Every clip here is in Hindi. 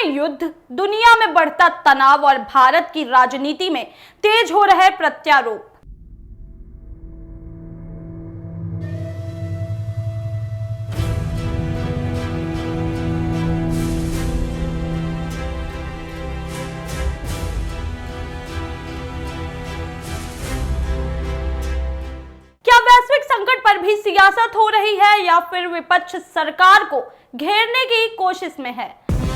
युद्ध, दुनिया में बढ़ता तनाव और भारत की राजनीति में तेज हो रहे प्रत्यारोप। क्या वैश्विक संकट पर भी सियासत हो रही है या फिर विपक्ष सरकार को घेरने की कोशिश में है?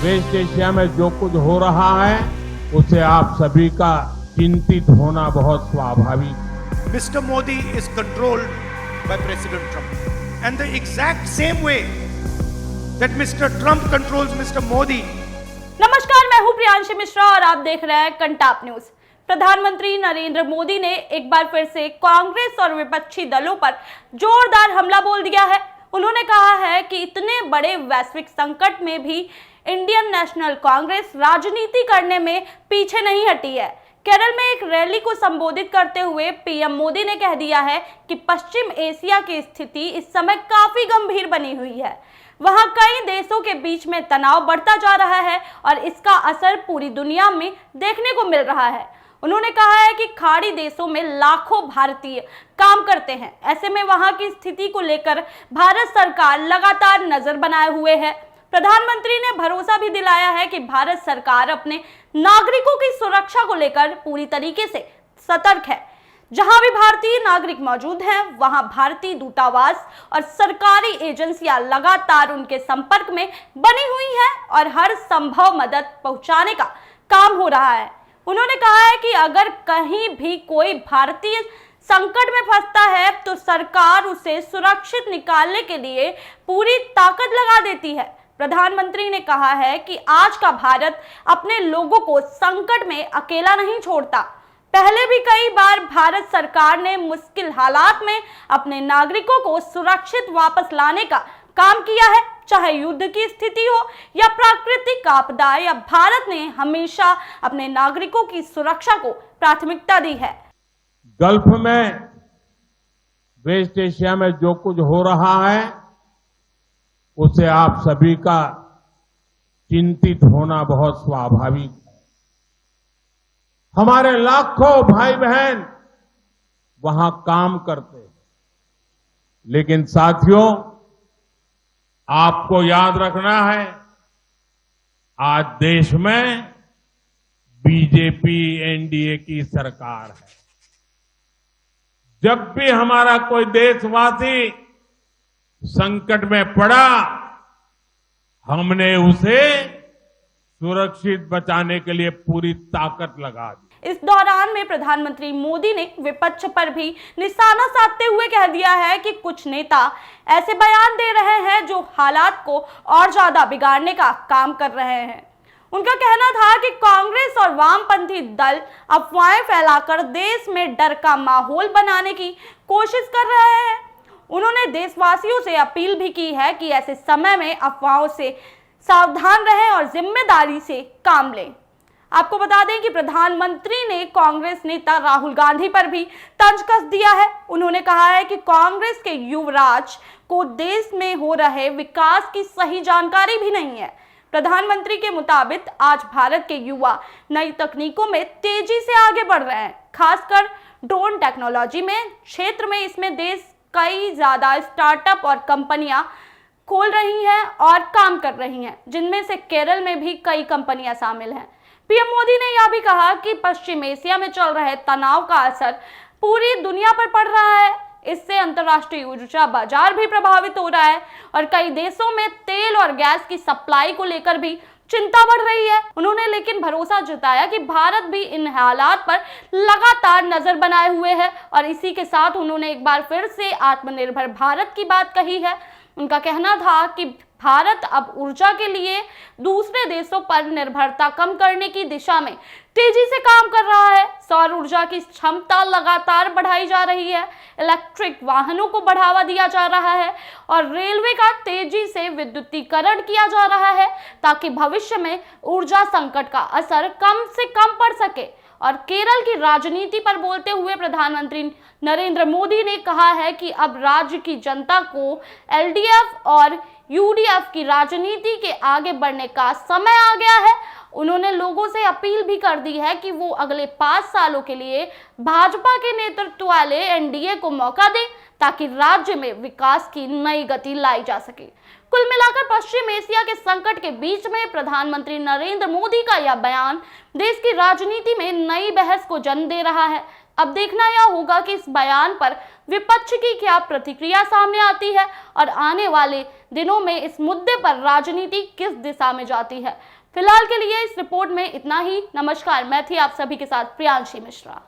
वेस्ट एशिया में जो कुछ हो रहा है उसे आप सभी का चिंतित होना बहुत स्वाभाविक है। Mr. Modi is controlled by President Trump, and the exact same way that Mr. Trump controls Mr. Modi. नमस्कार, मैं हूं प्रियांशी मिश्रा और आप देख रहे हैं कंटाप न्यूज। प्रधानमंत्री नरेंद्र मोदी ने एक बार फिर से कांग्रेस और विपक्षी दलों पर जोरदार हमला बोल दिया है। उन्होंने कहा है कि इतने बड़े वैश्विक संकट में भी इंडियन नेशनल कांग्रेस राजनीति करने में पीछे नहीं हटी है। केरल में एक रैली को संबोधित करते हुए पीएम मोदी ने कह दिया है कि पश्चिम एशिया की स्थिति इस समय काफी गंभीर बनी हुई है। वहां कई देशों के बीच में तनाव बढ़ता जा रहा है और इसका असर पूरी दुनिया में देखने को मिल रहा है। उन्होंने कहा है कि खाड़ी देशों में लाखों भारतीय काम करते हैं। ऐसे में वहां की स्थिति को लेकर भारत सरकार लगातार नजर बनाए हुए है। प्रधानमंत्री ने भरोसा भी दिलाया है कि भारत सरकार अपने नागरिकों की सुरक्षा को लेकर पूरी तरीके से सतर्क है। जहां भी भारतीय नागरिक मौजूद हैं, वहां भारतीय दूतावास और सरकारी एजेंसियां लगातार उनके संपर्क में बनी हुई हैं और हर संभव मदद पहुंचाने का काम हो रहा है। उन्होंने कहा है कि अगर कहीं भी कोई भारतीय संकट में फंसता है तो सरकार उसे सुरक्षित निकालने के लिए पूरी ताकत लगा देती है। प्रधानमंत्री ने कहा है कि आज का भारत अपने लोगों को संकट में अकेला नहीं छोड़ता। पहले भी कई बार भारत सरकार ने मुश्किल हालात में अपने नागरिकों को सुरक्षित वापस लाने का काम किया है, चाहे युद्ध की स्थिति हो या प्राकृतिक आपदा, या भारत ने हमेशा अपने नागरिकों की सुरक्षा को प्राथमिकता दी है। गल्फ में, वेस्ट एशिया में जो कुछ हो रहा है उसे आप सभी का चिंतित होना बहुत स्वाभाविक है। हमारे लाखों भाई बहन वहां काम करते हैं, लेकिन साथियों, आपको याद रखना है, आज देश में बीजेपी एनडीए की सरकार है। जब भी हमारा कोई देशवासी संकट में पड़ा, हमने उसे सुरक्षित बचाने के लिए पूरी ताकत लगा दी। इस दौरान में प्रधानमंत्री मोदी ने विपक्ष पर भी निशाना साधते हुए कह दिया है कि कुछ नेता ऐसे बयान दे रहे हैं जो हालात को और ज्यादा बिगाड़ने का काम कर रहे हैं। उनका कहना था कि कांग्रेस और वामपंथी दल अफवाहें फैलाकर देश में डर का माहौल बनाने की कोशिश कर रहे हैं। उन्होंने देशवासियों से अपील भी की है कि ऐसे समय में अफवाहों से सावधान रहें और जिम्मेदारी से काम लें। आपको बता दें कि प्रधानमंत्री ने कांग्रेस नेता राहुल गांधी पर भी तंज कस दिया है। उन्होंने कहा है कि कांग्रेस के युवराज को देश में हो रहे विकास की सही जानकारी भी नहीं है। प्रधानमंत्री के मुताबिक आज भारत के युवा नई तकनीकों में तेजी से आगे बढ़ रहे हैं, खासकर ड्रोन टेक्नोलॉजी में क्षेत्र में। इसमें देश कई ज्यादा स्टार्टअप और कंपनियां खोल रही हैं और काम कर रही हैं, जिनमें से केरल में भी कई कंपनियां शामिल हैं। पीएम मोदी ने यह भी कहा कि पश्चिम एशिया में चल रहे तनाव का असर पूरी दुनिया पर पड़ रहा है। इससे अंतर्राष्ट्रीय ऊर्जा बाजार भी प्रभावित हो रहा है और कई देशों में तेल और गैस की सप्लाई को लेकर भी चिंता बढ़ रही है। उन्होंने लेकिन भरोसा जताया कि भारत भी इन हालात पर लगातार नजर बनाए हुए है और इसी के साथ उन्होंने एक बार फिर से आत्मनिर्भर भारत की बात कही है। उनका कहना था कि भारत अब ऊर्जा के लिए दूसरे देशों पर निर्भरता कम करने की दिशा में तेजी से काम कर रहा है। सौर ऊर्जा की क्षमता लगातार बढ़ाई जा रही है, इलेक्ट्रिक वाहनों को बढ़ावा दिया जा रहा है और रेलवे का तेजी से विद्युतीकरण किया जा रहा है ताकि भविष्य में ऊर्जा संकट का असर कम से कम पड़ सके। और केरल की राजनीति पर बोलते हुए प्रधानमंत्री नरेंद्र मोदी ने कहा है कि अब राज्य की जनता को एलडीएफ और यूडीएफ की राजनीति के आगे बढ़ने का समय आ गया है। उन्होंने लोगों से अपील भी कर दी है कि वो अगले 5 सालों के लिए भाजपा के नेतृत्व वाले एनडीए को मौका दें ताकि राज्य में विकास की नई गति लाई जा सके। कुल मिलाकर पश्चिम एशिया के संकट के बीच में प्रधानमंत्री नरेंद्र मोदी का यह बयान देश की राजनीति में नई बहस को जन्म दे रहा है। अब देखना यह होगा कि इस बयान पर विपक्ष की क्या प्रतिक्रिया सामने आती है और आने वाले दिनों में इस मुद्दे पर राजनीति किस दिशा में जाती है। फिलहाल के लिए इस रिपोर्ट में इतना ही। नमस्कार, मैं थी आप सभी के साथ प्रियांशी मिश्रा।